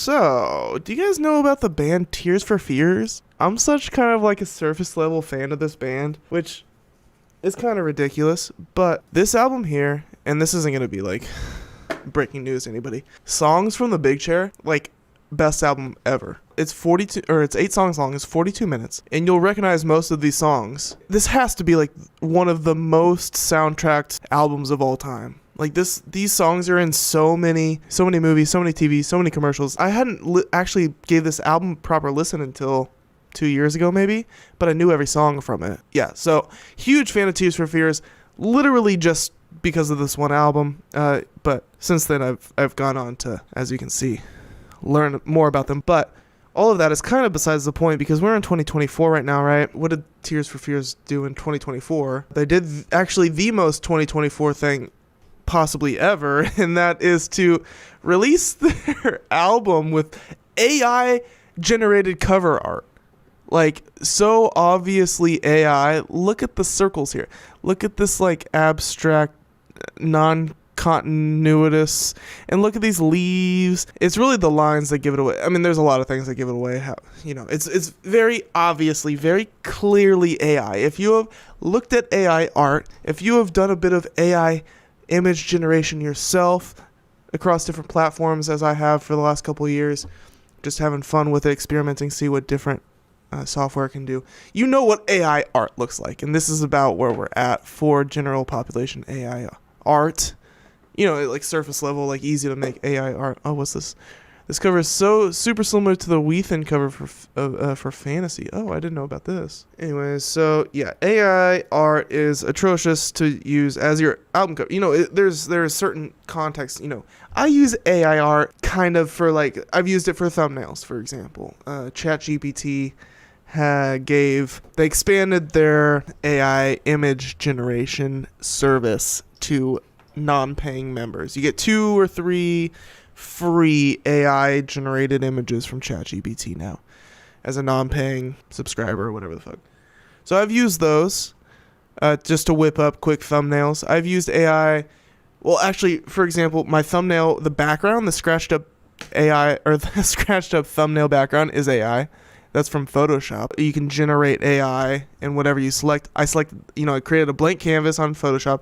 So, do you guys know about the band Tears for Fears? I'm such kind of like a surface level fan of this band, which is kind of ridiculous, but this album here, and this isn't going to be like breaking news to anybody, Songs from the Big Chair, like best album ever. It's 8 songs long, it's 42 minutes, and you'll recognize most of these songs. This has to be like one of the most soundtracked albums of all time. Like these songs are in so many movies, so many TV, so many commercials. I hadn't actually gave this album proper listen until 2 years ago maybe, but I knew every song from it. Yeah, so huge fan of Tears for Fears, literally just because of this one album. But since then I've gone on to, as you can see, learn more about them. But all of that is kind of besides the point because we're in 2024 right now, right? What did Tears for Fears do in 2024? They did actually the most 2024 thing possibly ever, and that is to release their album with AI generated cover art. Like, so obviously AI. Look at the circles here. Look at this like abstract, non-continuous, and look at these leaves. It's really the lines that give it away. I mean, there's a lot of things that give it away. It's very obviously, very clearly AI. If you have looked at AI art, if you have done a bit of AI image generation yourself across different platforms, as I have for the last couple of years, just having fun with it, experimenting, see what different software can do. You know what AI art looks like, and this is about where we're at for general population AI art. Like surface level, like easy to make AI art. Oh, what's this? This cover is so super similar to the Weathen cover for Fantasy. Oh, I didn't know about this. Anyways, so yeah, AI art is atrocious to use as your album cover. There's certain context. I use AI art kind of for I've used it for thumbnails, for example. ChatGPT they expanded their AI image generation service to non-paying members. You get 2 or 3 free AI generated images from ChatGPT now as a non-paying subscriber or whatever the fuck. So I've used those just to whip up quick thumbnails. I've used AI. Well, actually, for example, my thumbnail, the background, the scratched up AI or the scratched up thumbnail background is AI. That's from Photoshop. You can generate AI and whatever you select. I created a blank canvas on Photoshop,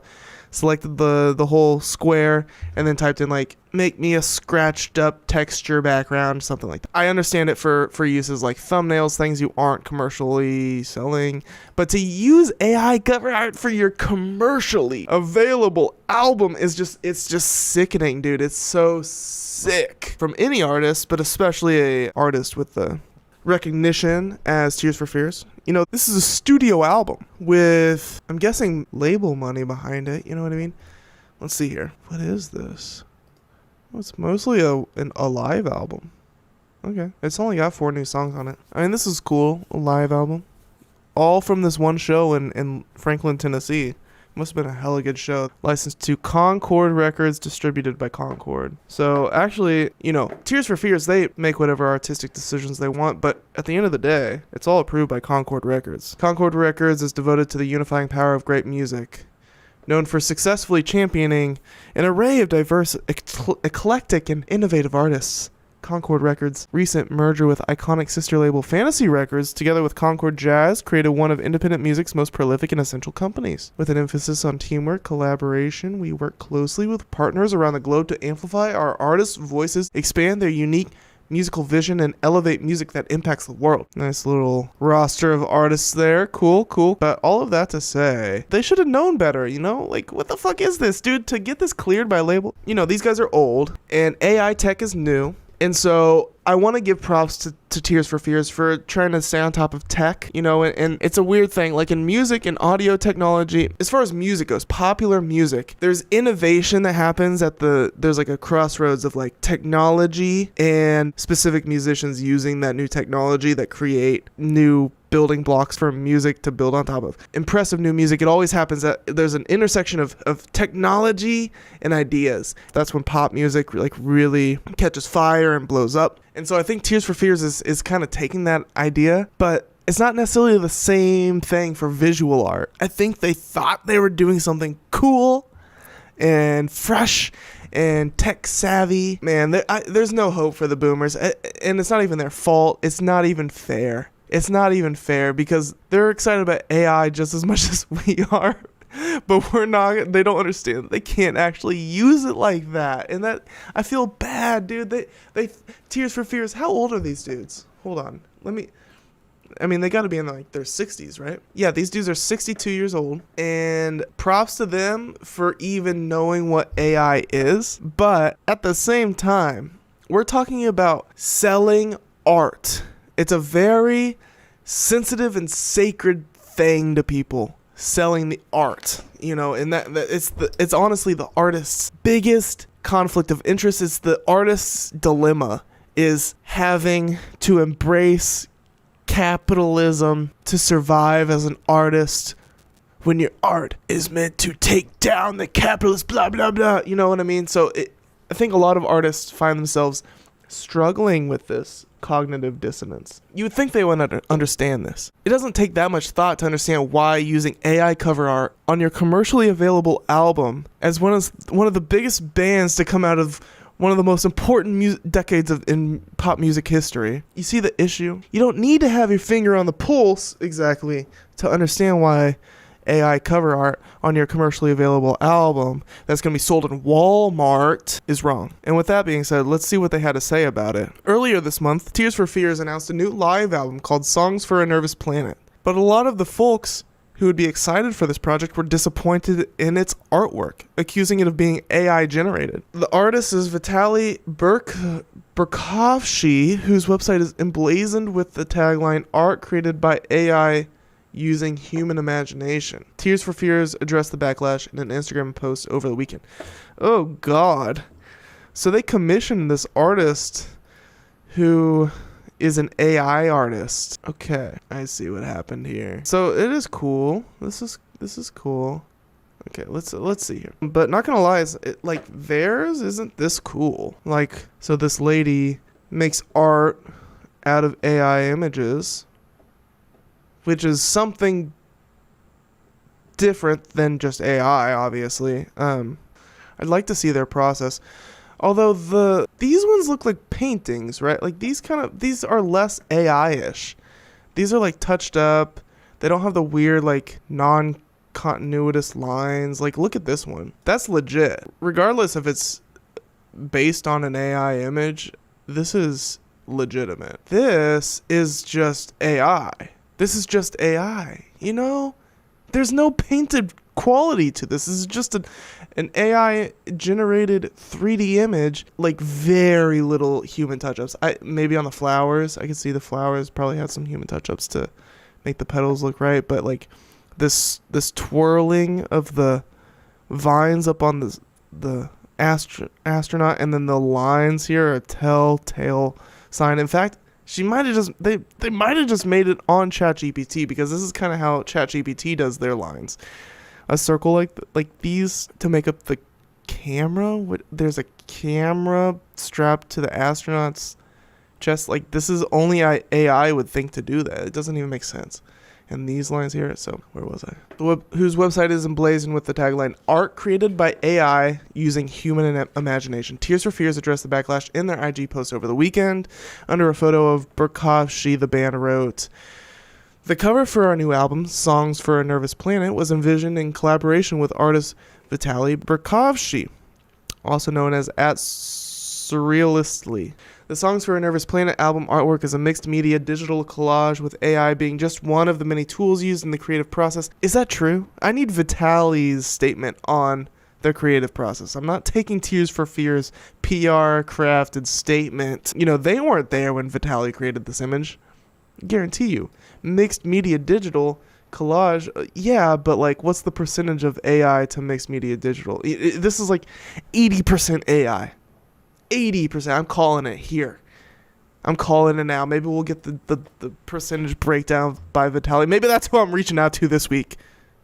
selected the whole square, and then typed in make me a scratched up texture background, something like that. I understand it for uses like thumbnails, things you aren't commercially selling, but to use AI cover art for your commercially available album it's just sickening, dude. It's so sick from any artist, but especially a artist with the recognition as Tears for Fears. This is a studio album with, I'm guessing, label money behind it. You know what I mean? Let's see here. What is this? Well, it's mostly a live album. Okay. It's only got 4 new songs on it. I mean, this is cool. A live album. All from this one show in Franklin, Tennessee. Must have been a hella good show. Licensed to Concord Records, distributed by Concord. So actually, Tears for Fears, they make whatever artistic decisions they want, but at the end of the day, it's all approved by Concord Records. Concord Records is devoted to the unifying power of great music. Known for successfully championing an array of diverse, eclectic, and innovative artists. Concord Records' recent merger with iconic sister label Fantasy Records, together with Concord Jazz, created one of independent music's most prolific and essential companies. With an emphasis on teamwork, collaboration, we work closely with partners around the globe to amplify our artists' voices, expand their unique musical vision, and elevate music that impacts the world. Nice little roster of artists there. Cool. But all of that to say, they should have known better, what the fuck is this, dude? To get this cleared by label, these guys are old, and AI tech is new. And so I want to give props to Tears for Fears for trying to stay on top of tech, and it's a weird thing. Like in music and audio technology, as far as music goes, popular music, there's innovation that happens there's like a crossroads of like technology and specific musicians using that new technology that create new building blocks for music to build on top of. Impressive new music. It always happens that there's an intersection of technology and ideas. That's when pop music really catches fire and blows up. And so I think Tears for Fears is kind of taking that idea, but it's not necessarily the same thing for visual art. I think they thought they were doing something cool and fresh and tech savvy. Man, there's no hope for the boomers, and it's not even their fault. It's not even fair. It's not even fair because they're excited about AI just as much as we are. But we're not. They don't understand. They can't actually use it like that, and that I feel bad, dude. They Tears for Fears. How old are these dudes? Hold on. They got to be in like their 60s, right? Yeah, these dudes are 62 years old, and props to them for even knowing what AI is. But at the same time, we're talking about selling art. It's a very sensitive and sacred thing to people. Selling the art, and that it's honestly the artist's biggest conflict of interest. It's the artist's dilemma is having to embrace capitalism to survive as an artist when your art is meant to take down the capitalist blah blah blah. You know what I mean? So I think a lot of artists find themselves struggling with this cognitive dissonance. You would think they would understand this. It doesn't take that much thought to understand why using AI cover art on your commercially available album as one of the biggest bands to come out of one of the most important decades in pop music history. You see the issue? You don't need to have your finger on the pulse exactly to understand why AI cover art on your commercially available album that's going to be sold in Walmart is wrong. And with that being said, let's see what they had to say about it. Earlier this month, Tears for Fears announced a new live album called Songs for a Nervous Planet. But a lot of the folks who would be excited for this project were disappointed in its artwork, accusing it of being AI generated. The artist is Vitaly Berkovsky, whose website is emblazoned with the tagline, "Art created by AI using human imagination." Tears for Fears addressed the backlash in an Instagram post over the weekend. Oh, God. So they commissioned this artist who is an AI artist. Okay, I see what happened here. So it is cool. This is cool. Okay, let's see here. But not gonna lie, theirs isn't this cool. So this lady makes art out of AI images, which is something different than just AI, obviously. I'd like to see their process. Although these ones look like paintings, right? Like these are less AI-ish. These are touched up. They don't have the weird non-continuous lines. Look at this one. That's legit. Regardless if it's based on an AI image, this is legitimate. This is just AI. This is just AI, There's no painted quality to this. This is just an AI-generated 3D image, very little human touch-ups. Maybe on the flowers, I could see the flowers probably had some human touch-ups to make the petals look right, but this twirling of the vines up on the astronaut, and then the lines here are a telltale sign. In fact, they might have just made it on ChatGPT, because this is kind of how ChatGPT does their lines. A circle like these to make up the camera. There's a camera strapped to the astronaut's chest. This is only AI would think to do that. It doesn't even make sense. And these lines here. So where was I? Whose website is emblazoned with the tagline, "Art created by AI using human imagination." Tears for Fears addressed the backlash in their IG post over the weekend. Under a photo of Berkovsky, the band wrote, "The cover for our new album, Songs for a Nervous Planet, was envisioned in collaboration with artist Vitaly Berkovsky, also known as @Surrealistly. The Songs for a Nervous Planet album artwork is a mixed media digital collage, with AI being just one of the many tools used in the creative process." Is that true? I need Vitaly's statement on their creative process. I'm not taking Tears for Fears' PR crafted statement. They weren't there when Vitaly created this image. Guarantee you. Mixed media digital collage, yeah, but what's the percentage of AI to mixed media digital? This is 80% AI. 80%. I'm calling it here. I'm calling it now. Maybe we'll get the percentage breakdown by Vitaly. Maybe that's who I'm reaching out to this week.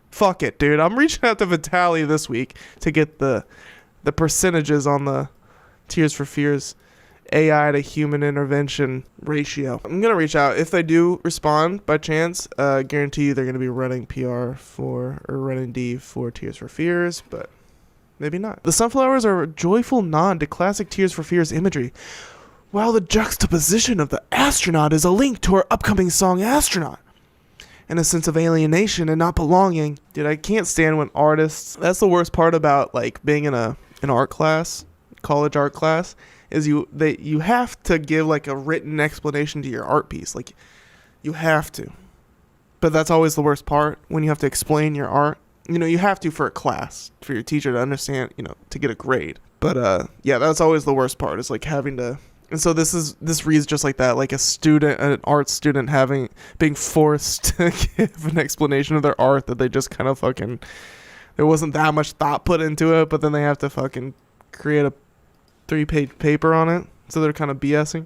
Fuck it, dude. I'm reaching out to Vitaly this week to get the percentages on the Tears for Fears AI to human intervention ratio. I'm going to reach out. If they do respond by chance, guarantee you they're going to be running PR or running D for Tears for Fears, but Maybe not. The sunflowers are a joyful nod to classic Tears for Fears imagery, while the juxtaposition of the astronaut is a link to our upcoming song Astronaut, and a sense of alienation and not belonging. Dude, I can't stand when artists... That's the worst part about, like, being in an art class, college art class, is you have to give, like, a written explanation to your art piece. Like, you have to. But that's always the worst part, when you have to explain your art. You know, you have to for a class, for your teacher to understand, you know, to get a grade. But, yeah, that's always the worst part, is, like, having to... And so this reads just like that, like an art student being forced to give an explanation of their art that they just kind of fucking... There wasn't that much thought put into it, but then they have to fucking create a 3-page paper on it, so they're kind of BSing.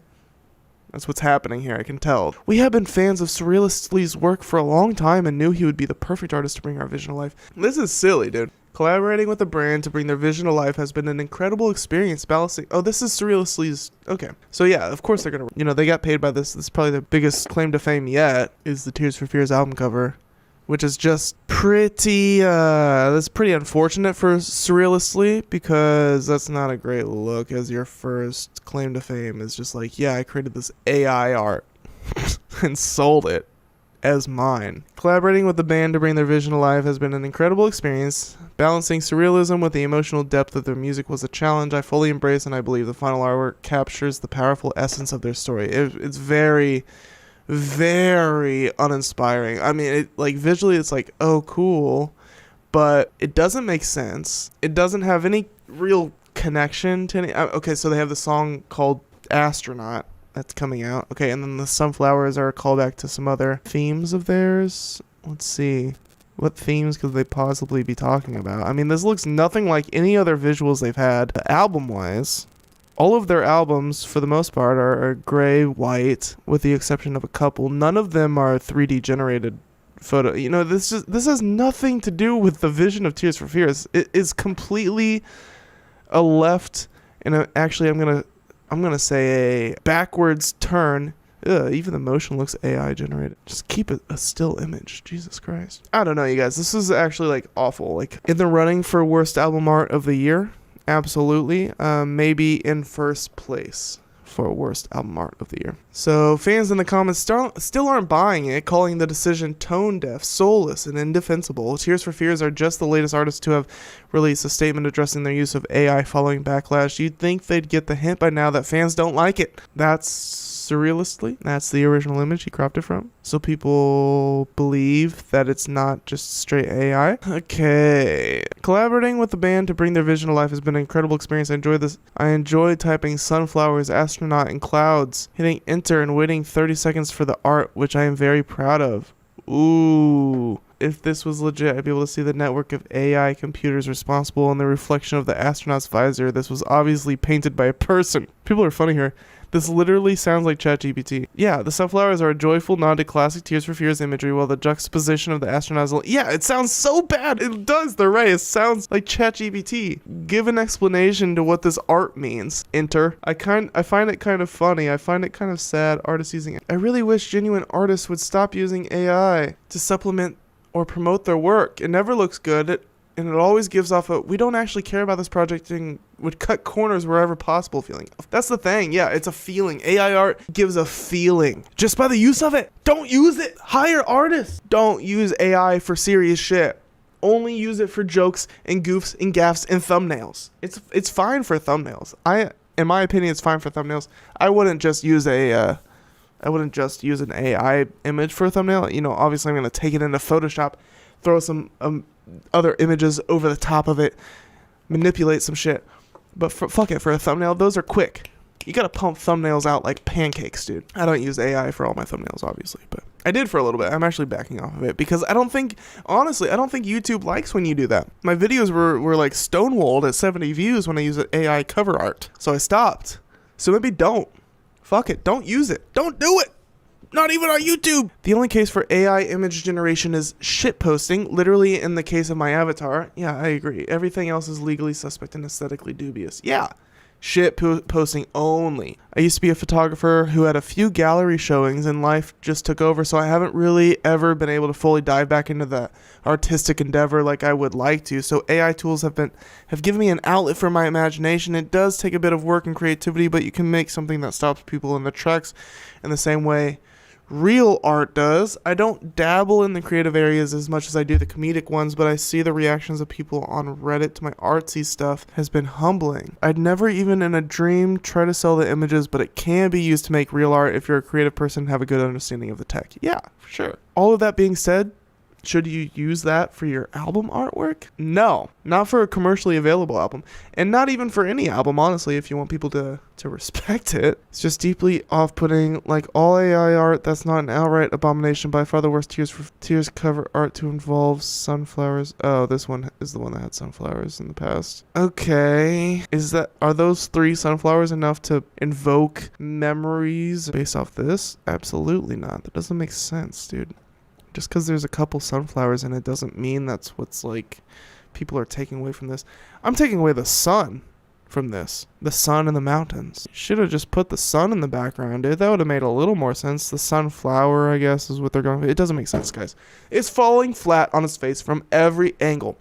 That's what's happening here, I can tell. We have been fans of Surrealistly's work for a long time and knew he would be the perfect artist to bring our vision to life. This is silly, dude. Collaborating with a brand to bring their vision to life has been an incredible experience balancing... Oh, this is Surrealistly's... Okay. So yeah, of course they're gonna... You know, they got paid by this. This is probably their biggest claim to fame yet, is the Tears for Fears album cover, which is just pretty... that's pretty unfortunate for Surrealistly, because that's not a great look as your first claim to fame. Is just like, yeah, I created this AI art and sold it as mine. Collaborating with the band to bring their vision to life has been an incredible experience. Balancing surrealism with the emotional depth of their music was a challenge I fully embrace, and I believe the final artwork captures the powerful essence of their story. It's very, very uninspiring. I mean, like, visually it's like, oh, cool, but it doesn't make sense. It doesn't have any real connection to any... Okay, so they have the song called Astronaut that's coming out. Okay, and then the sunflowers are a callback to some other themes of theirs. Let's see. What themes could they possibly be talking about? I mean, this looks nothing like any other visuals they've had. Album-wise, all of their albums, for the most part, are gray, white, with the exception of a couple. None of them are 3D generated photo. You know, this has nothing to do with the vision of Tears for Fears. It is completely a left, and actually I'm gonna say a backwards turn. Even the motion looks AI generated. Just keep it a still image. Jesus Christ. I don't know, you guys. This is actually, like, awful. Like, in the running for worst album art of the year, absolutely. Maybe in first place for worst album art of the year. So fans in the comments still aren't buying it, calling the decision tone deaf, soulless, and indefensible. Tears for Fears are just the latest artists to have released a statement addressing their use of AI following backlash. You'd think they'd get the hint by now that fans don't like it. That's Surrealistly. That's the original image he cropped it from. So people believe that it's not just straight AI. Okay. Collaborating with the band to bring their vision to life has been an incredible experience. I enjoy typing sunflowers, astronaut, and clouds, hitting enter and waiting 30 seconds for the art, which I am very proud of. Ooh. If this was legit, I'd be able to see the network of AI computers responsible in the reflection of the astronaut's visor. This was obviously painted by a person. People are funny here. This literally sounds like ChatGPT. Yeah, the sunflowers are a joyful nod to classic Tears for Fears imagery, while the juxtaposition of the astronauts... Yeah, it sounds so bad. It does. They're right. It sounds like ChatGPT. Give an explanation to what this art means. Enter. I find it kind of funny. I find it kind of sad. Artists using it. I really wish genuine artists would stop using AI to supplement or promote their work. It never looks good. And it always gives off a, we don't actually care about this project and would cut corners wherever possible feeling. That's the thing. Yeah, it's a feeling. AI art gives a feeling just by the use of it. Don't use it. Hire artists. Don't use AI for serious shit. Only use it for jokes and goofs and gaffes and thumbnails. It's fine for thumbnails. In my opinion, it's fine for thumbnails. I wouldn't just use an AI image for a thumbnail. You know, obviously I'm going to take it into Photoshop, throw some other images over the top of it, manipulate some shit. But fuck it, for a thumbnail, those are quick. You gotta pump thumbnails out like pancakes, dude. I don't use AI for all my thumbnails, obviously, but I did for a little bit. I'm actually backing off of it because I don't think YouTube likes when you do that. My videos were like stonewalled at 70 views when I used AI cover art. So I stopped. So maybe don't. Fuck it, don't use it. Don't do it. Not even on YouTube. The only case for AI image generation is shitposting, literally in the case of my avatar. Yeah, I agree. Everything else is legally suspect and aesthetically dubious. Yeah, Shit posting only. I used to be a photographer who had a few gallery showings and life just took over, so I haven't really ever been able to fully dive back into the artistic endeavor like I would like to. So AI tools have given me an outlet for my imagination. It does take a bit of work and creativity, but you can make something that stops people in their tracks in the same way real art does. I don't dabble in the creative areas as much as I do the comedic ones, but I see the reactions of people on Reddit to my artsy stuff has been humbling. I'd never even in a dream try to sell the images, but it can be used to make real art if you're a creative person and have a good understanding of the tech. Yeah, for sure. All of that being said, should you use that for your album artwork? No, not for a commercially available album. And not even for any album, honestly, if you want people to respect it. It's just deeply off-putting. Like all AI art, that's not an outright abomination. By far the worst Tears cover art to involve sunflowers. Oh, this one is the one that had sunflowers in the past. Okay. Are those 3 sunflowers enough to invoke memories based off this? Absolutely not. That doesn't make sense, dude. Just because there's a couple sunflowers in it doesn't mean that's what's like people are taking away from this. I'm taking away the sun from this. The sun and the mountains. Should have just put the sun in the background, dude. That would have made a little more sense. The sunflower, I guess, is what they're going for. It doesn't make sense, guys. It's falling flat on its face from every angle.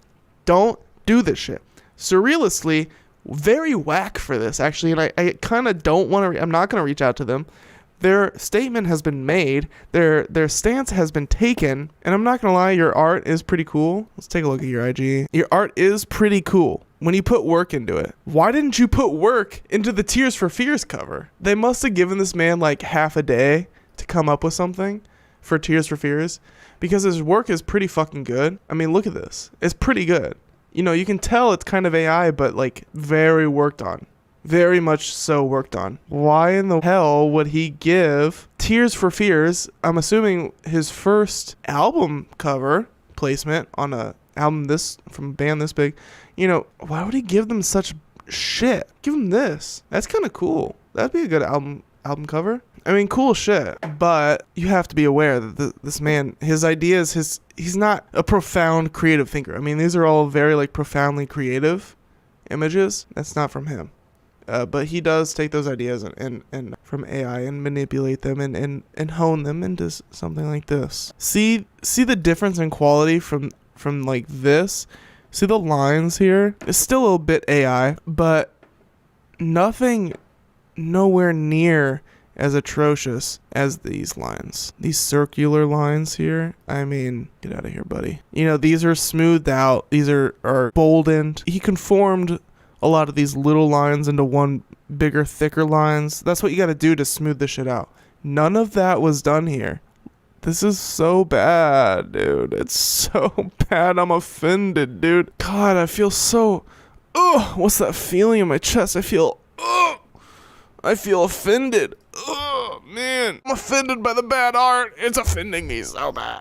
Don't do this shit. Surrealistly, very whack for this, actually. And I kind of don't want to... I'm not going to reach out to them. Their statement has been made, their stance has been taken, and I'm not gonna lie, your art is pretty cool. Let's take a look at your IG. Your art is pretty cool when you put work into it. Why didn't you put work into the Tears for Fears cover? They must have given this man like half a day to come up with something for Tears for Fears, because his work is pretty fucking good. I mean, look at this. It's pretty good. You know, you can tell it's kind of AI, but like very worked on. Very much so worked on. Why in the hell would he give Tears for Fears, I'm assuming his first album cover placement on a album from a band this big, you know, why would he give them such shit? Give him this. That's kind of cool. That'd be a good album cover. I mean, cool shit. But you have to be aware that this man, his ideas, he's not a profound creative thinker. I mean, these are all very like profoundly creative images. That's not from him. But he does take those ideas and from AI and manipulate them and hone them into something like this. See the difference in quality from like this? See the lines here? It's still a bit AI, but nothing nowhere near as atrocious as these lines. These circular lines here. I mean, get out of here, buddy. You know, these are smoothed out. These are boldened. He conformed a lot of these little lines into one bigger, thicker lines. That's what you got to do to smooth this shit out. None of that was done here. This is so bad, dude. It's so bad. I'm offended, dude. God, I feel so... Ugh, what's that feeling in my chest? I feel offended. Oh, man. I'm offended by the bad art. It's offending me so bad.